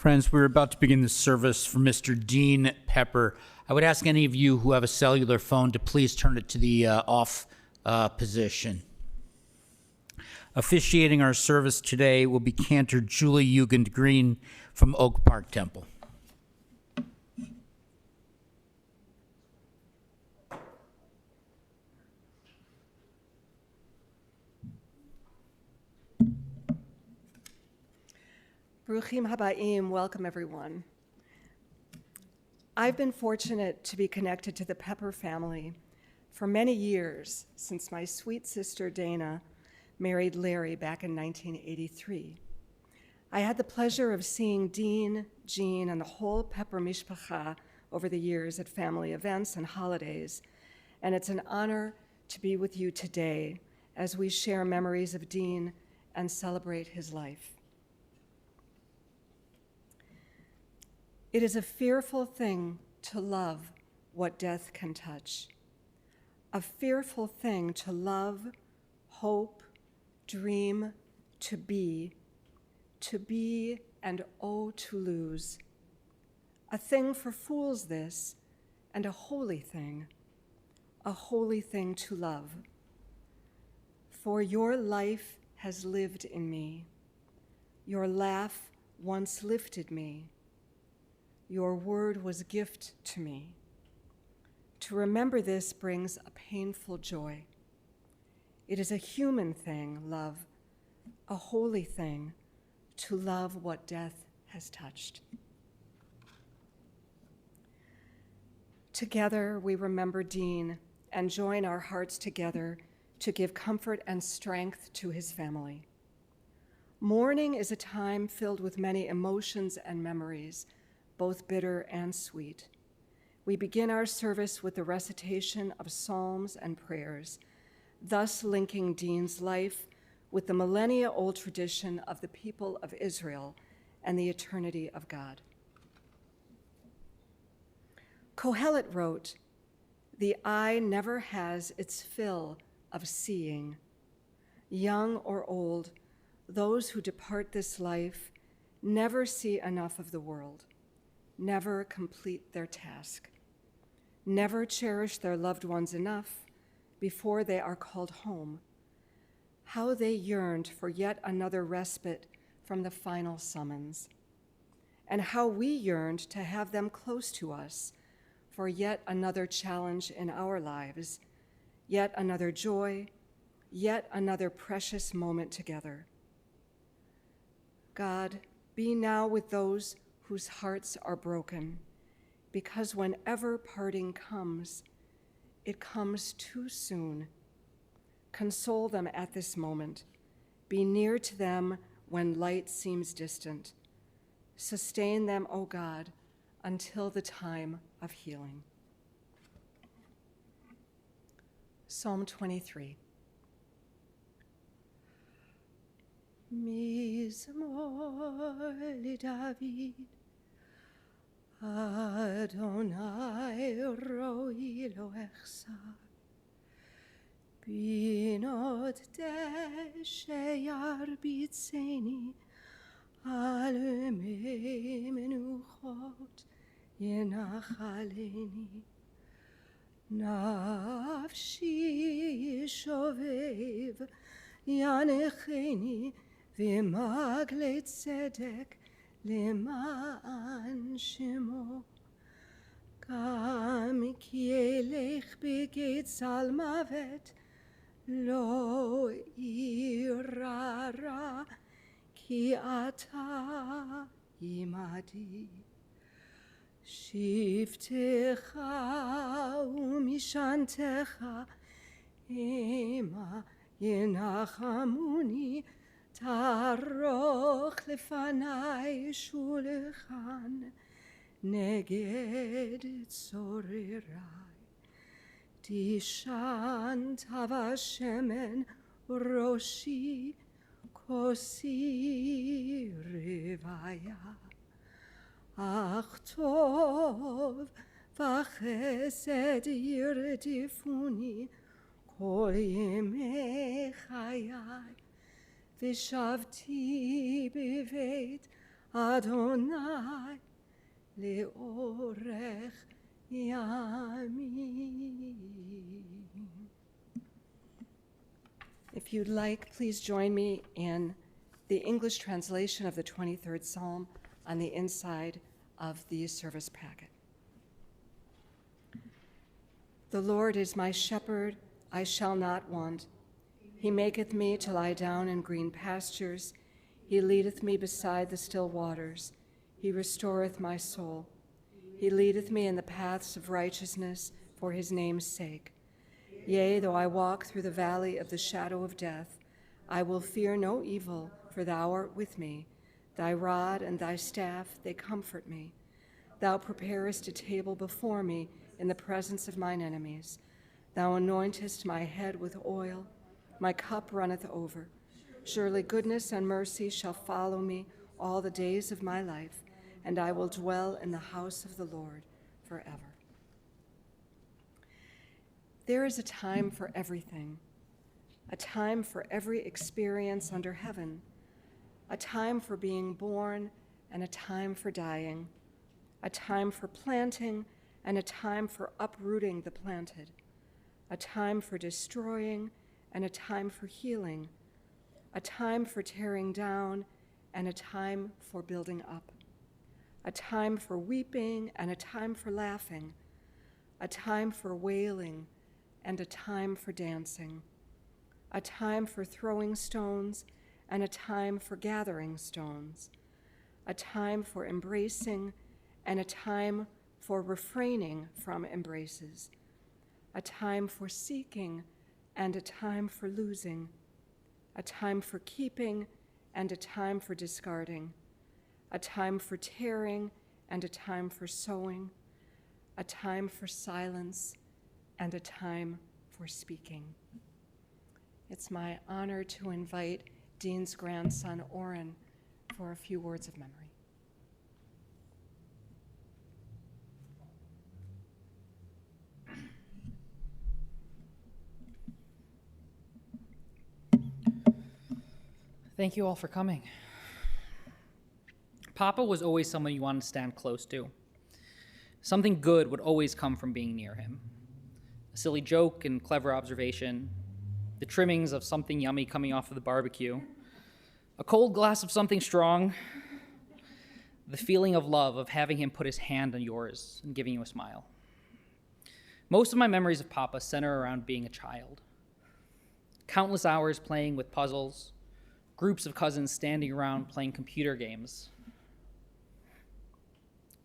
Friends, we're about to begin the service for Mr. Jeanne Pepper. I would ask any of you who have a cellular phone to please turn it to the off position. Officiating our service today will be Cantor Julie Ugand Green from Oak Park Temple. Bruchim Habayim, welcome everyone. I've been fortunate to be connected to the Pepper family for many years since my sweet sister Dana married Larry back in 1983. I had the pleasure of seeing Dean, Jean, and the whole Pepper Mishpacha over the years at family events and holidays, and it's an honor to be with you today as we share memories of Dean and celebrate his life. It is a fearful thing to love what death can touch. A fearful thing to love, hope, dream, to be and oh, to lose. A thing for fools this, and a holy thing to love. For your life has lived in me. Your laugh once lifted me. Your word was gift to me. To remember this brings a painful joy. It is a human thing, love, a holy thing, to love what death has touched. Together we remember Dean and join our hearts together to give comfort and strength to his family. Mourning is a time filled with many emotions and memories, both bitter and sweet. We begin our service with the recitation of psalms and prayers, thus linking Dean's life with the millennia-old tradition of the people of Israel and the eternity of God. Kohelet wrote, "The eye never has its fill of seeing. Young or old, those who depart this life never see enough of the world, never complete their task, never cherish their loved ones enough before they are called home. How they yearned for yet another respite from the final summons, and how we yearned to have them close to us for yet another challenge in our lives, yet another joy, yet another precious moment together. God, be now with those whose hearts are broken, because whenever parting comes, it comes too soon. Console them at this moment. Be near to them when light seems distant. Sustain them, O God, until the time of healing." Psalm 23. Mizmor LeDavid, Adonai roi lo echsar, binot deshe yarbitzeni, al mei menuchot yenachaleni, nafshi shovev yanecheni, v'magle tzedek למען שמו, גם כי אלך בגץ על מוות, לא אירא רע, כי אתה עמדי. שבטך ומשענתך המה ינחמוני, תערוך לפני שולחן נגד צורריי. תשענת ושמן ראשי, כוסי רוויה. אך טוב וחסד ירדפוני כל ימי חיי. ושבתי בבית Adonai leorech yamim. If you'd like, please join me in the English translation of the 23rd Psalm on the inside of the service packet. The Lord is my shepherd, I shall not want. He maketh me to lie down in green pastures. He leadeth me beside the still waters. He restoreth my soul. He leadeth me in the paths of righteousness for his name's sake. Yea, though I walk through the valley of the shadow of death, I will fear no evil, for thou art with me. Thy rod and thy staff, they comfort me. Thou preparest a table before me in the presence of mine enemies. Thou anointest my head with oil. My cup runneth over. Surely goodness and mercy shall follow me all the days of my life, and I will dwell in the house of the Lord forever. There is a time for everything, a time for every experience under heaven, a time for being born and a time for dying, a time for planting and a time for uprooting the planted, a time for destroying and a time for healing, a time for tearing down and a time for building up, a time for weeping and a time for laughing, a time for wailing and a time for dancing, a time for throwing stones and a time for gathering stones, a time for embracing and a time for refraining from embraces, a time for seeking and a time for losing, a time for keeping and a time for discarding, a time for tearing and a time for sowing, a time for silence and a time for speaking. It's my honor to invite Dean's grandson, Oren, for a few words of memory. Thank you all for coming. Papa was always someone you wanted to stand close to. Something good would always come from being near him. A silly joke and clever observation, the trimmings of something yummy coming off of the barbecue, a cold glass of something strong, the feeling of love of having him put his hand on yours and giving you a smile. Most of my memories of Papa center around being a child. Countless hours playing with puzzles, groups of cousins standing around playing computer games,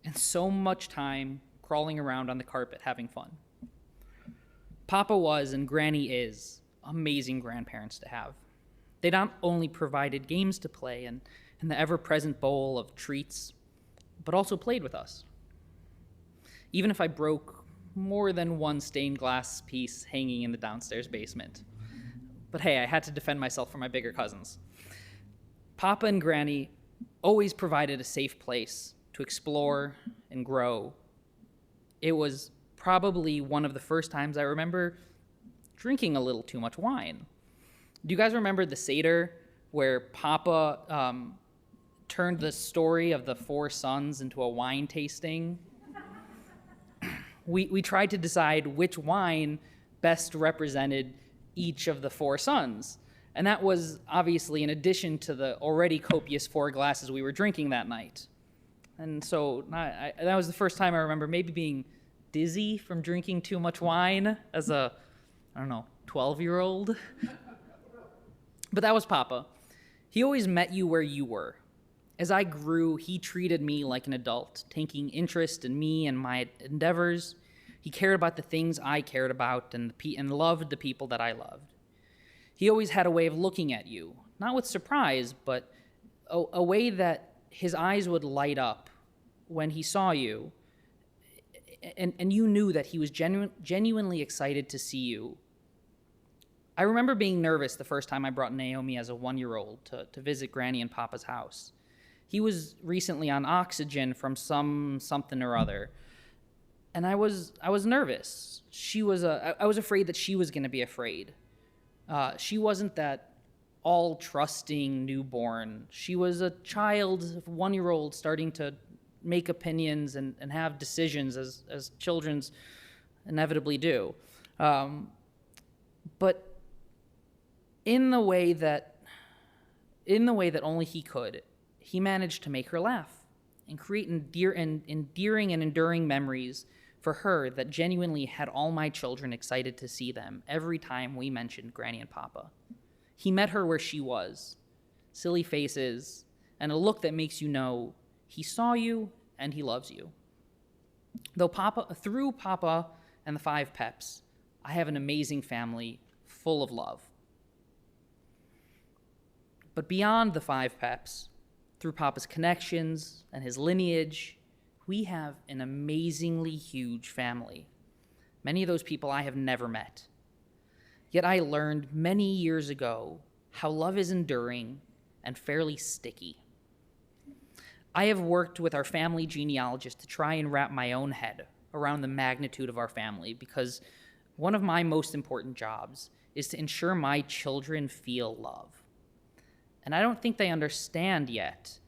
and so much time crawling around on the carpet having fun. Papa was, and Granny is, amazing grandparents to have. They not only provided games to play and the ever-present bowl of treats, but also played with us. Even if I broke more than one stained glass piece hanging in the downstairs basement. But hey, I had to defend myself from my bigger cousins. Papa and Granny always provided a safe place to explore and grow. It was probably one of the first times I remember drinking a little too much wine. Do you guys remember the Seder where Papa turned the story of the four sons into a wine tasting? We tried to decide which wine best represented each of the four sons. And that was obviously in addition to the already copious 4 glasses we were drinking that night. And so that was the first time I remember maybe being dizzy from drinking too much wine as a, 12-year-old. But that was Papa. He always met you where you were. As I grew, he treated me like an adult, taking interest in me and my endeavors. He cared about the things I cared about and loved the people that I loved. He always had a way of looking at you, not with surprise, but a way that his eyes would light up when he saw you, and you knew that he was genuinely excited to see you. I remember being nervous the first time I brought Naomi as a 1-year-old to visit Granny and Papa's house. He was recently on oxygen from something or other, and I was nervous. I was afraid that she was going to be afraid. She wasn't that all trusting newborn. She was a child, a 1-year-old, starting to make opinions and have decisions as children's inevitably do. But in the way that only he could, he managed to make her laugh and create endearing and enduring memories for her that genuinely had all my children excited to see them every time we mentioned Granny and Papa. He met her where she was, silly faces, and a look that makes you know he saw you and he loves you. Through Papa and the 5 Peps, I have an amazing family full of love. But beyond the 5 Peps, through Papa's connections and his lineage, we have an amazingly huge family. Many of those people I have never met. Yet I learned many years ago how love is enduring and fairly sticky. I have worked with our family genealogist to try and wrap my own head around the magnitude of our family, because one of my most important jobs is to ensure my children feel love. And I don't think they understand yet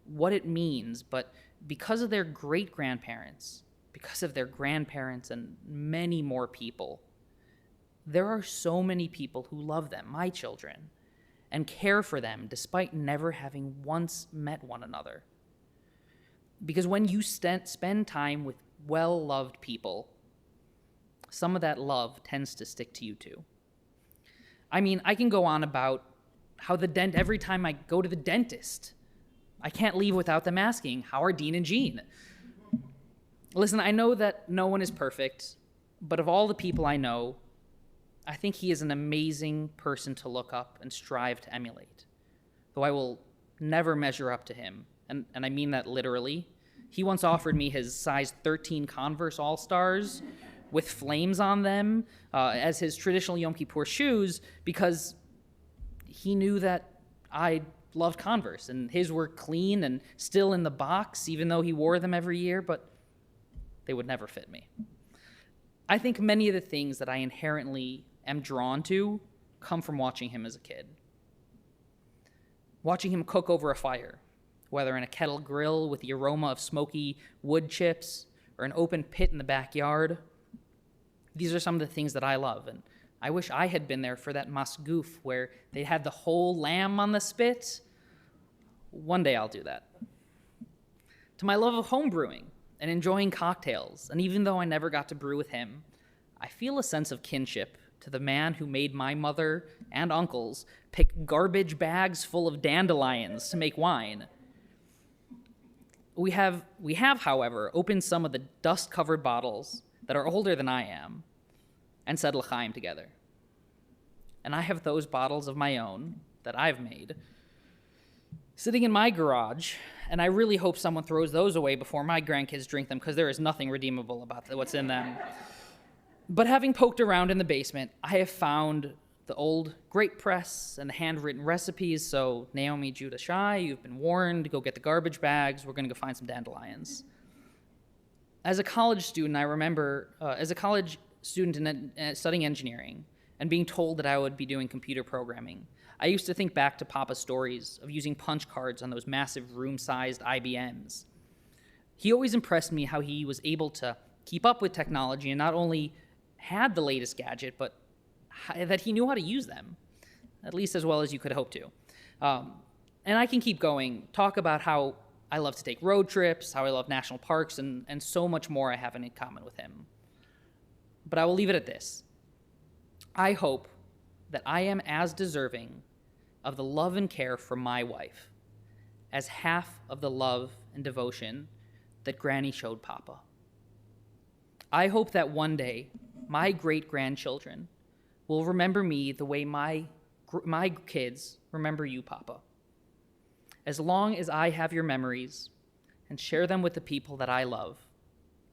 what it means, but because of their great-grandparents, because of their grandparents and many more people, there are so many people who love them, my children, and care for them despite never having once met one another. Because when you spend time with well-loved people, some of that love tends to stick to you too. I mean, I can go on about how every time I go to the dentist, I can't leave without them asking, how are Dean and Jeanne? Listen, I know that no one is perfect, but of all the people I know, I think he is an amazing person to look up and strive to emulate, though I will never measure up to him, and I mean that literally. He once offered me his size 13 Converse All-Stars with flames on them as his traditional Yom Kippur shoes, because he knew that I loved Converse, and his were clean and still in the box, even though he wore them every year, but they would never fit me. I think many of the things that I inherently am drawn to come from watching him as a kid. Watching him cook over a fire, whether in a kettle grill with the aroma of smoky wood chips or an open pit in the backyard. These are some of the things that I love, and I wish I had been there for that masgoof where they had the whole lamb on the spit. One day I'll do that. To my love of home brewing and enjoying cocktails, and even though I never got to brew with him, I feel a sense of kinship to the man who made my mother and uncles pick garbage bags full of dandelions to make wine. We have, however, opened some of the dust-covered bottles that are older than I am and said l'chaim together. And I have those bottles of my own that I've made sitting in my garage, and I really hope someone throws those away before my grandkids drink them, because there is nothing redeemable about what's in them. But having poked around in the basement, I have found the old grape press and the handwritten recipes, so Naomi, Judah, Shai, you've been warned, go get the garbage bags, we're going to go find some dandelions. As a college student, I remember, studying engineering and being told that I would be doing computer programming, I used to think back to Papa's stories of using punch cards on those massive room-sized IBMs. He always impressed me how he was able to keep up with technology and not only had the latest gadget, but that he knew how to use them, at least as well as you could hope to. And I can keep going, talk about how I love to take road trips, how I love national parks, and so much more I have in common with him. But I will leave it at this. I hope that I am as deserving of the love and care from my wife as half of the love and devotion that Granny showed Papa. I hope that one day my great-grandchildren will remember me the way my kids remember you, Papa. As long as I have your memories and share them with the people that I love,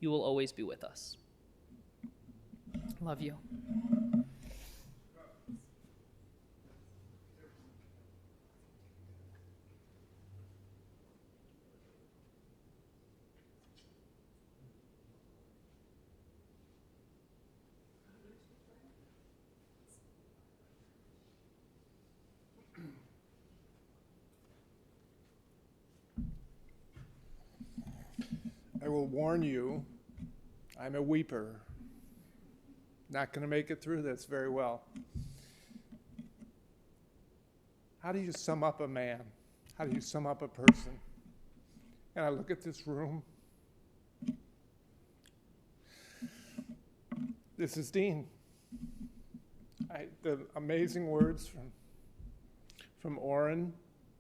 you will always be with us. Love you. will warn you, I'm a weeper. Not going to make it through this very well. How do you sum up a man? How do you sum up a person? And I look at this room. This is Dean. The amazing words from Orrin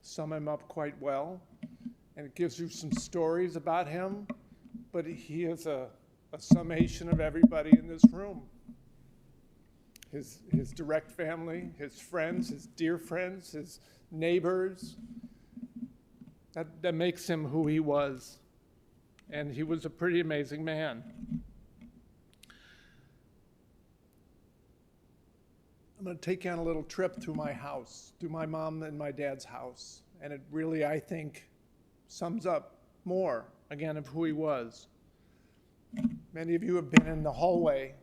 sum him up quite well. And it gives you some stories about him, but he is a summation of everybody in this room. His direct family, his friends, his dear friends, his neighbors. That makes him who he was. And he was a pretty amazing man. I'm going to take you on a little trip through my house, through my mom and my dad's house. And it really, I think, sums up more, again, of who he was. Many of you have been in the hallway,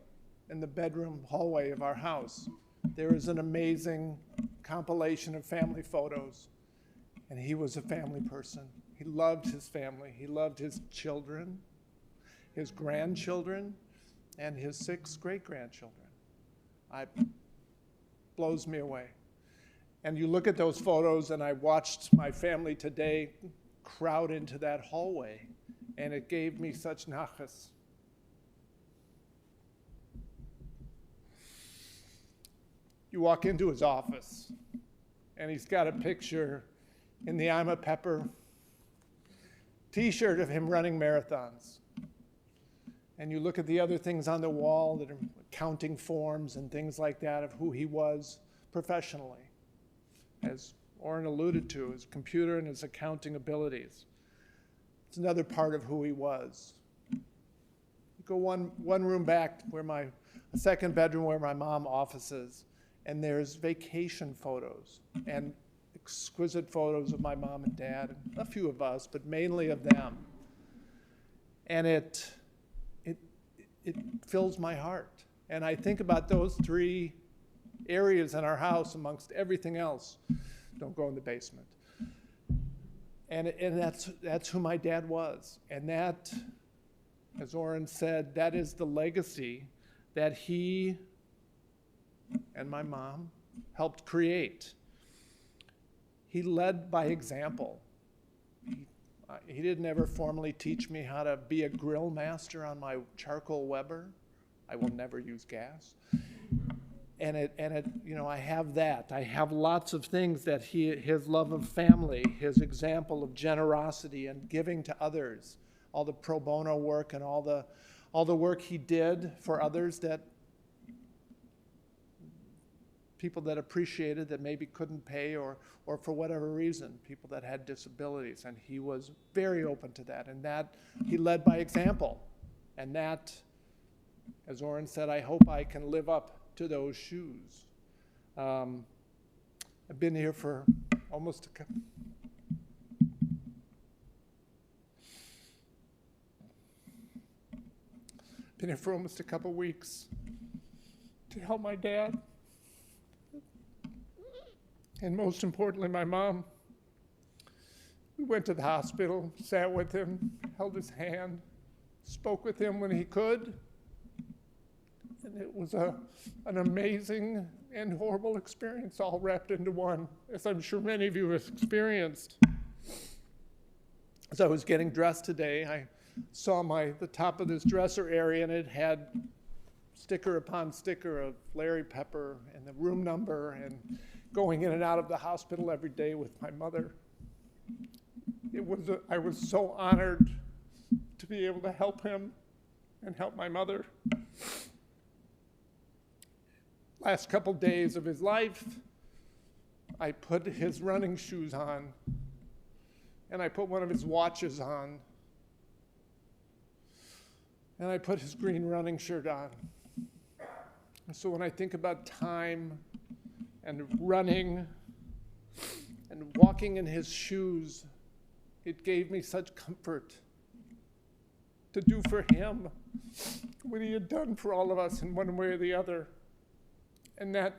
in the bedroom hallway of our house. There is an amazing compilation of family photos, and he was a family person. He loved his family. He loved his children, his grandchildren, and his 6 great-grandchildren. Blows me away. And you look at those photos, and I watched my family today crowd into that hallway, and it gave me such nachas. You walk into his office, and he's got a picture in the I'm a Pepper t-shirt of him running marathons. And you look at the other things on the wall that are accounting forms and things like that of who he was professionally. As Orrin alluded to, his computer and his accounting abilities. It's another part of who he was. You go one room back, a second bedroom where my mom offices, and there's vacation photos and exquisite photos of my mom and dad, and a few of us, but mainly of them. And it fills my heart. And I think about those 3 areas in our house amongst everything else. Don't go in the basement. And that's who my dad was. And that, as Orrin said, that is the legacy that he and my mom helped create. He led by example. He didn't ever formally teach me how to be a grill master on my charcoal Weber. I will never use gas. And I have that. I have lots of things that his love of family, his example of generosity and giving to others, all the pro bono work and all the work he did for others, that people that appreciated that maybe couldn't pay or for whatever reason, people that had disabilities. And he was very open to that. And that he led by example. And that, as Orrin said, I hope I can live up to those shoes. I've been here for almost a couple weeks to help my dad. And most importantly, my mom. We went to the hospital, sat with him, held his hand, spoke with him when he could. And it was an amazing and horrible experience all wrapped into one, as I'm sure many of you have experienced. As I was getting dressed today, I saw the top of this dresser area, and it had sticker upon sticker of Larry Pepper and the room number, and going in and out of the hospital every day with my mother. I was so honored to be able to help him and help my mother. Last couple days of his life, I put his running shoes on, and I put one of his watches on, and I put his green running shirt on. And so when I think about time and running and walking in his shoes, it gave me such comfort to do for him what he had done for all of us in one way or the other. And that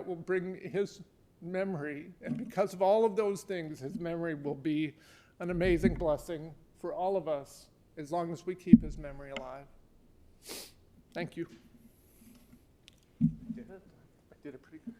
will bring his memory, and because of all of those things, his memory will be an amazing blessing for all of us as long as we keep his memory alive. Thank you. I did it. I did it pretty good.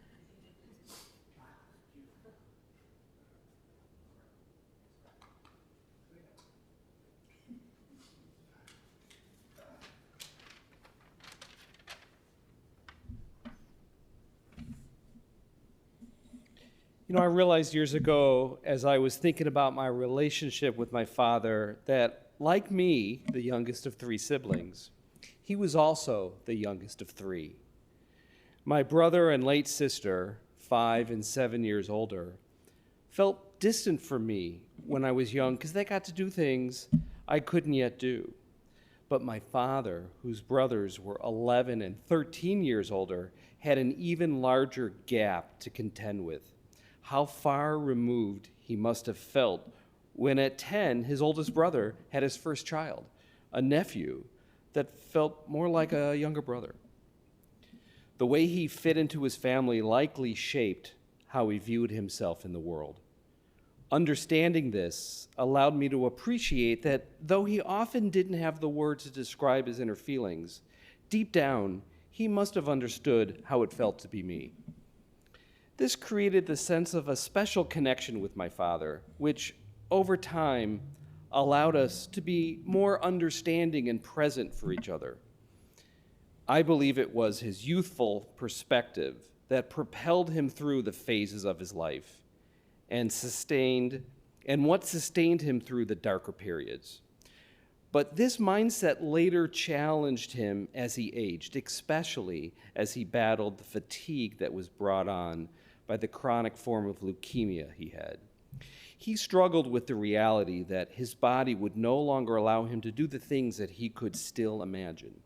You know, I realized years ago, as I was thinking about my relationship with my father, that like me, the youngest of three siblings, he was also the youngest of three. My brother and late sister, 5 and 7 years older, felt distant from me when I was young because they got to do things I couldn't yet do. But my father, whose brothers were 11 and 13 years older, had an even larger gap to contend with. How far removed he must have felt when at 10, his oldest brother had his first child, a nephew that felt more like a younger brother. The way he fit into his family likely shaped how he viewed himself in the world. Understanding this allowed me to appreciate that though he often didn't have the words to describe his inner feelings, deep down, he must have understood how it felt to be me. This created the sense of a special connection with my father, which over time allowed us to be more understanding and present for each other. I believe it was his youthful perspective that propelled him through the phases of his life and what sustained him through the darker periods. But this mindset later challenged him as he aged, especially as he battled the fatigue that was brought on by the chronic form of leukemia he had. He struggled with the reality that his body would no longer allow him to do the things that he could still imagine.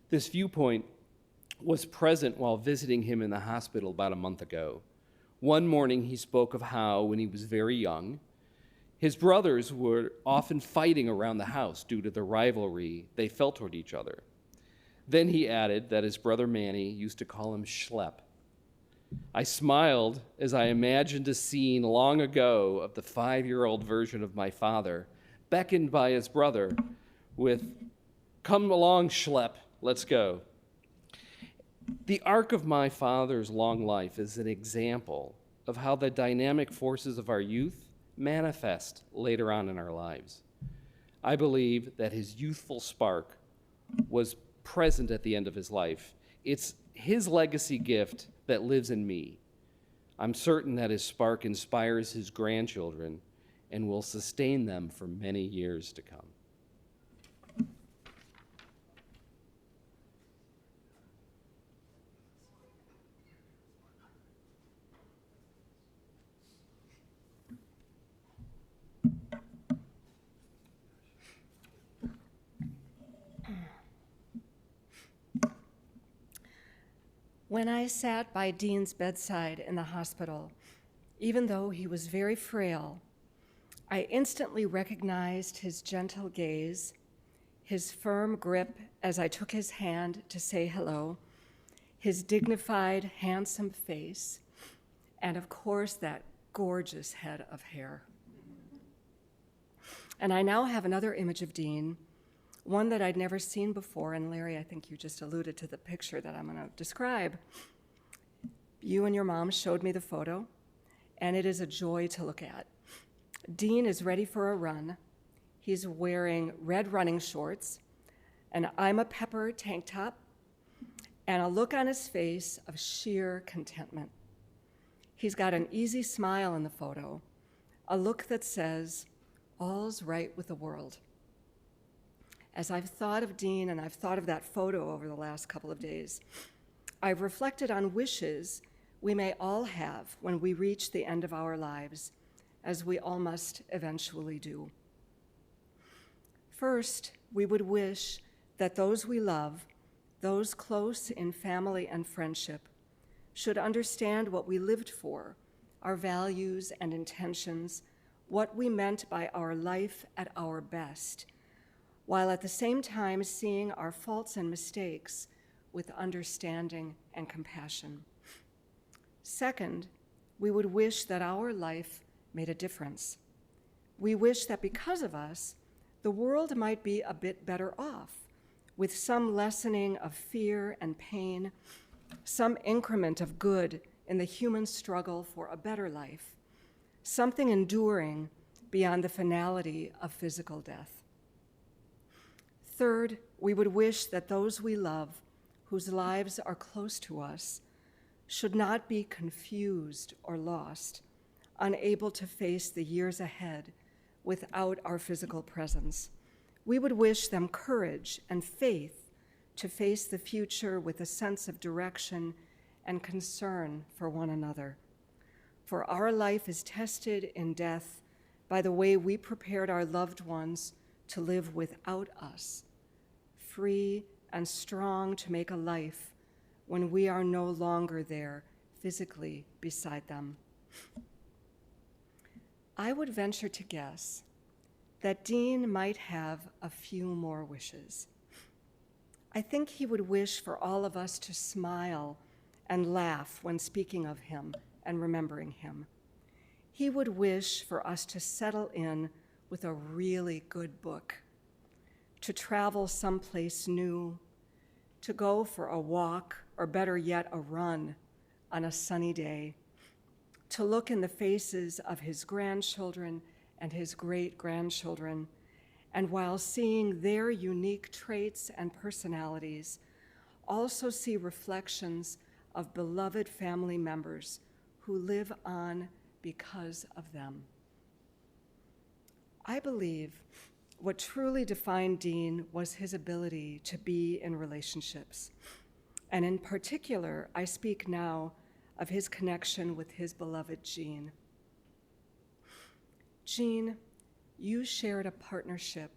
This viewpoint was present while visiting him in the hospital about a month ago. One morning he spoke of how, when he was very young, his brothers were often fighting around the house due to the rivalry they felt toward each other. Then he added that his brother Manny used to call him Schlep. I smiled as I imagined a scene long ago of the 5-year-old version of my father, beckoned by his brother with, "Come along, Schlep, let's go." The arc of my father's long life is an example of how the dynamic forces of our youth manifest later on in our lives. I believe that his youthful spark was present at the end of his life. It's his legacy gift that lives in me. I'm certain that his spark inspires his grandchildren and will sustain them for many years to come. When I sat by Dean's bedside in the hospital, even though he was very frail, I instantly recognized his gentle gaze, his firm grip as I took his hand to say hello, his dignified, handsome face, and of course, that gorgeous head of hair. And I now have another image of Dean, one that I'd never seen before, and Larry, I think you just alluded to the picture that I'm gonna describe. You and your mom showed me the photo, and it is a joy to look at. Dean is ready for a run. He's wearing red running shorts, an I'm a Pepper tank top, and a look on his face of sheer contentment. He's got an easy smile in the photo, a look that says, all's right with the world. As I've thought of Dean and I've thought of that photo over the last couple of days, I've reflected on wishes we may all have when we reach the end of our lives, as we all must eventually do. First, we would wish that those we love, those close in family and friendship, should understand what we lived for, our values and intentions, what we meant by our life at our best, while at the same time seeing our faults and mistakes with understanding and compassion. Second, we would wish that our life made a difference. We wish that because of us, the world might be a bit better off, with some lessening of fear and pain, some increment of good in the human struggle for a better life, something enduring beyond the finality of physical death. Third, we would wish that those we love, whose lives are close to us, should not be confused or lost, unable to face the years ahead without our physical presence. We would wish them courage and faith to face the future with a sense of direction and concern for one another. For our life is tested in death by the way we prepared our loved ones to live without us, free and strong to make a life when we are no longer there physically beside them. I would venture to guess that Dean might have a few more wishes. I think he would wish for all of us to smile and laugh when speaking of him and remembering him. He would wish for us to settle in with a really good book, to travel someplace new, to go for a walk, or better yet, a run on a sunny day, to look in the faces of his grandchildren and his great-grandchildren, and while seeing their unique traits and personalities, also see reflections of beloved family members who live on because of them. I believe what truly defined Dean was his ability to be in relationships. And in particular, I speak now of his connection with his beloved Jeanne. Jeanne, you shared a partnership,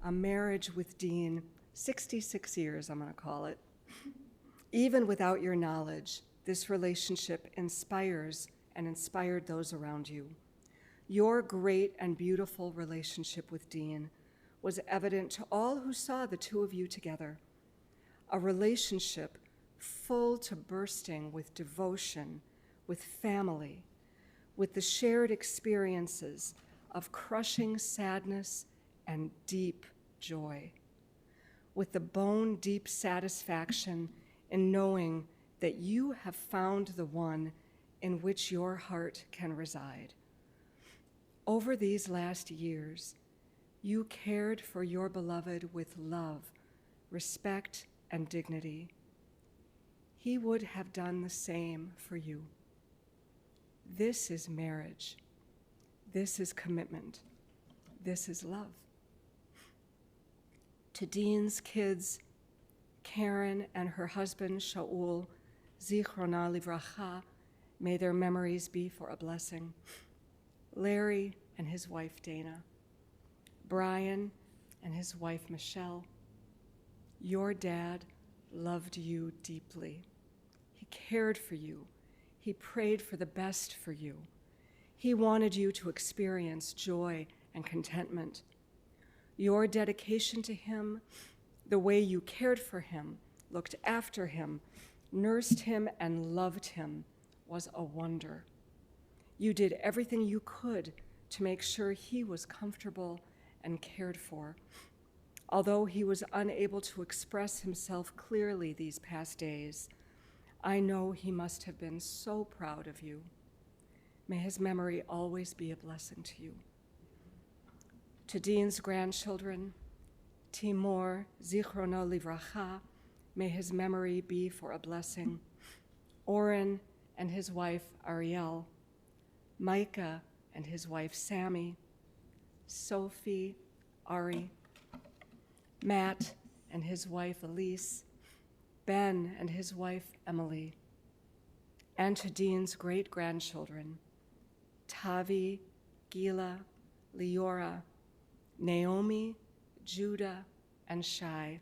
a marriage with Dean, 66 years, I'm gonna call it. Even without your knowledge, this relationship inspires and inspired those around you. Your great and beautiful relationship with Dean was evident to all who saw the two of you together, a relationship full to bursting with devotion, with family, with the shared experiences of crushing sadness and deep joy, with the bone-deep satisfaction in knowing that you have found the one in which your heart can reside. Over these last years, you cared for your beloved with love, respect, and dignity. He would have done the same for you. This is marriage. This is commitment. This is love. To Dean's kids, Karen and her husband, Shaul, Zichrona Livracha, may their memories be for a blessing. Larry and his wife, Dana. Brian and his wife, Michelle. Your dad loved you deeply. He cared for you. He prayed for the best for you. He wanted you to experience joy and contentment. Your dedication to him, the way you cared for him, looked after him, nursed him, and loved him was a wonder. You did everything you could to make sure he was comfortable and cared for. Although he was unable to express himself clearly these past days, I know he must have been so proud of you. May his memory always be a blessing to you. To Dean's grandchildren, Timur, Zichrono Livracha, may his memory be for a blessing. Oren and his wife, Ariel, Micah and his wife, Sammy, Sophie, Ari, Matt and his wife, Elise, Ben and his wife, Emily, and to Dean's great-grandchildren, Tavi, Gila, Leora, Naomi, Judah, and Shai.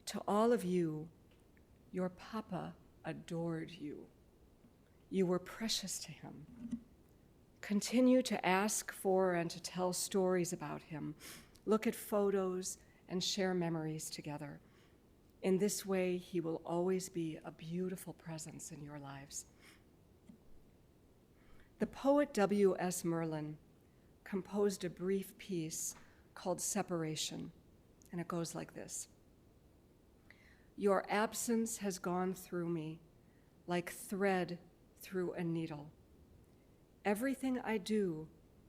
To all of you, your papa adored you. You were precious to him. Continue to ask for and to tell stories about him. Look at photos and share memories together. In this way, he will always be a beautiful presence in your lives. The poet W.S. Merlin composed a brief piece called Separation, and it goes like this. Your absence has gone through me like thread through a needle. Everything I do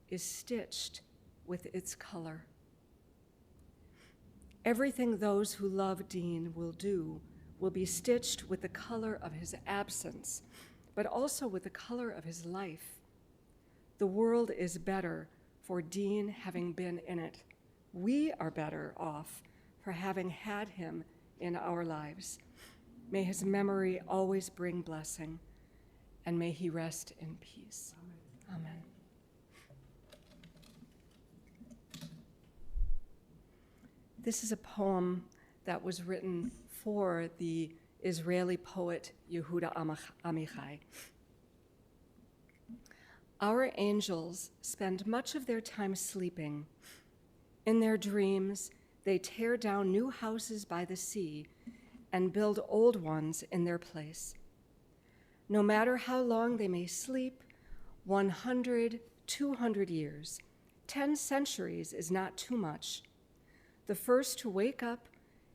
is stitched with its color. Everything those who love Dean will do will be stitched with the color of his absence, but also with the color of his life. The world is better for Dean having been in it. We are better off for having had him in our lives. May his memory always bring blessing, and may he rest in peace. Amen. This is a poem that was written for the Israeli poet Yehuda Amichai. Our angels spend much of their time sleeping. In their dreams, they tear down new houses by the sea and build old ones in their place. No matter how long they may sleep, 100, 200 years, 10 centuries is not too much. The first to wake up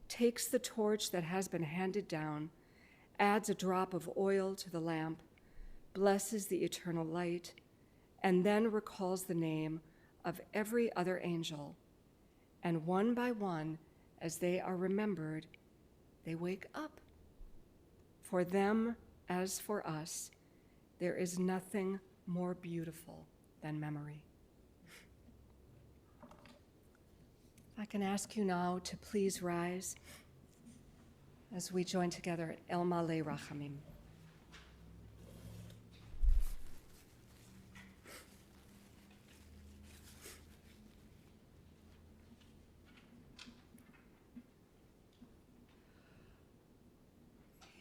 takes the torch that has been handed down, adds a drop of oil to the lamp, blesses the eternal light, and then recalls the name of every other angel. And one by one, as they are remembered, they wake up. For them, as for us, there is nothing more beautiful than memory. I can ask you now to please rise as we join together at El Malei Rachamim.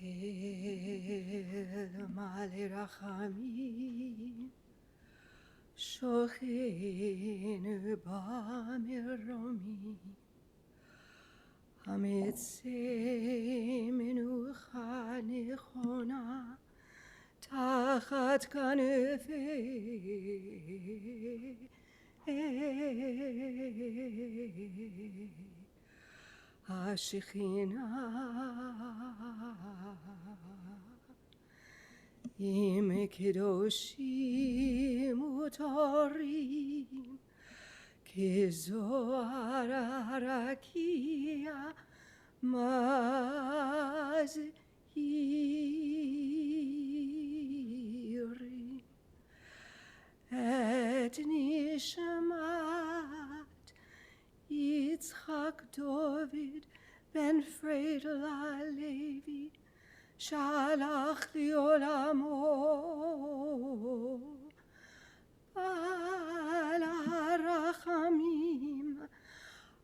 El Malei Rachamim Shochen b'meromi Hametzeh menucha nechona Tachat kanefei HaShekhinah Im kedoshim utorim Kezohar harakia mazhirim Et nishmat Yitzchak David ben Friedel HaLevi Shalach li'olamo Ba'al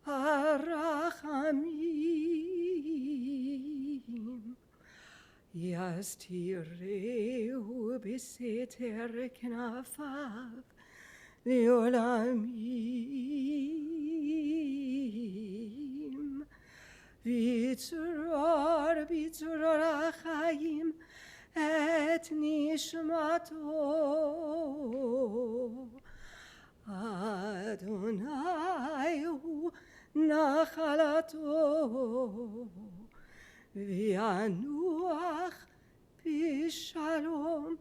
harachamim Yastireu b'seter knafav Le'olamim Vitzuror achayim et nishmato Adonai hu nachalato V'yanuach b'shalom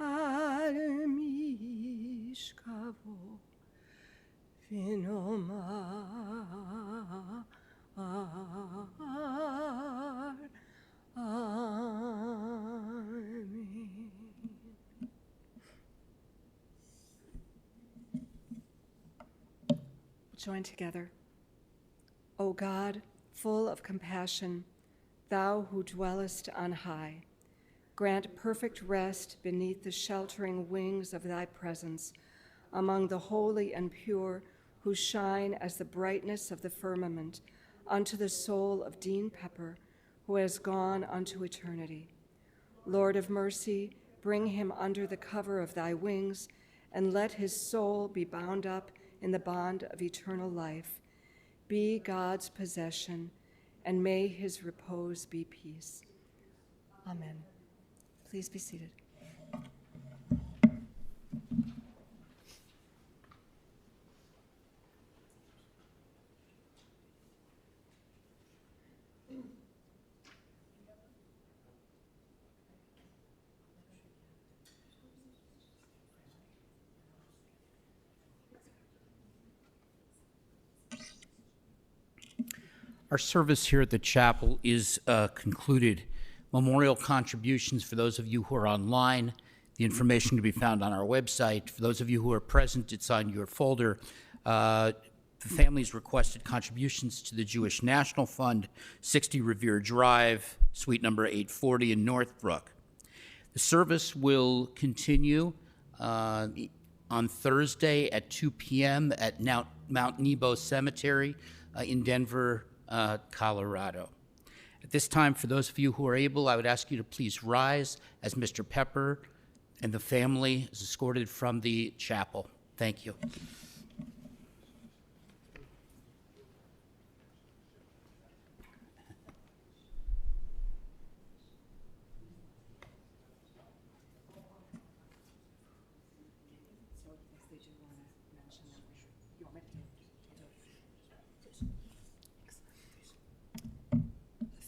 al mishkavo V'nomar Amen. Join together. O God, full of compassion, thou who dwellest on high, grant perfect rest beneath the sheltering wings of thy presence among the holy and pure who shine as the brightness of the firmament unto the soul of Jeanne Pepper, who has gone unto eternity. Lord of mercy, bring him under the cover of thy wings, and let his soul be bound up in the bond of eternal life. Be God's possession, and may his repose be peace. Amen. Please be seated. Our service here at the chapel is concluded. Memorial contributions for those of you who are online, the information can be found on our website. For those of you who are present, it's on your folder. The families requested contributions to the Jewish National Fund, 60 Revere Drive, suite number 840 in Northbrook. The service will continue on Thursday at 2 p.m. at Mount Nebo Cemetery in Denver, Colorado. At this time, for those of you who are able, I would ask you to please rise as Mr. Pepper and the family is escorted from the chapel. Thank you.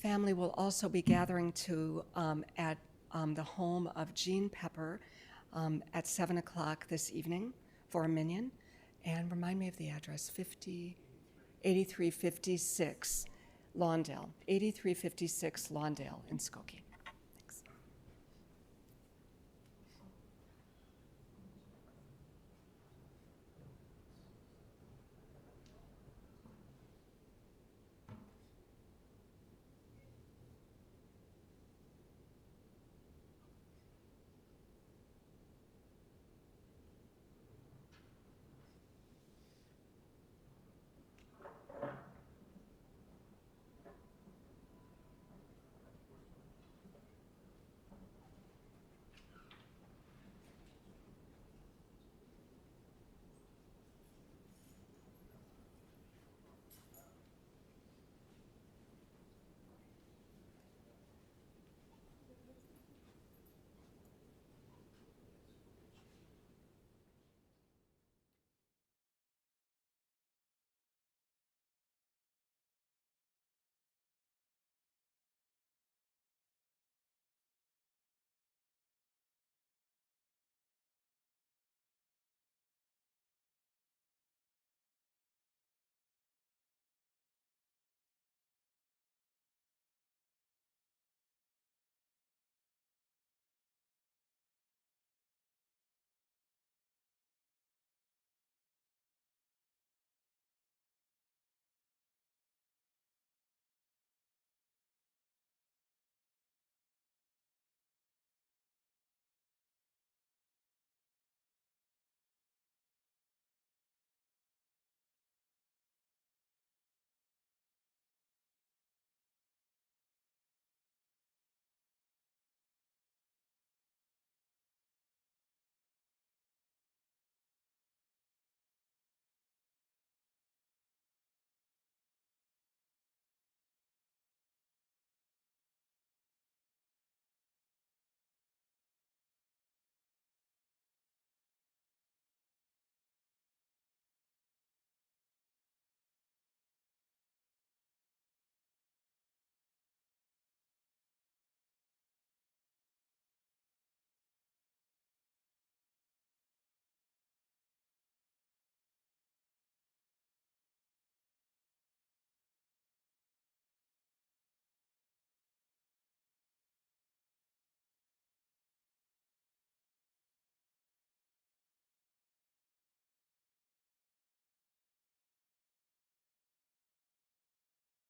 Family will also be gathering at the home of Jeanne Pepper at 7 o'clock this evening for a minion. And remind me of the address, 8356 Lawndale, 8356 Lawndale in Skokie.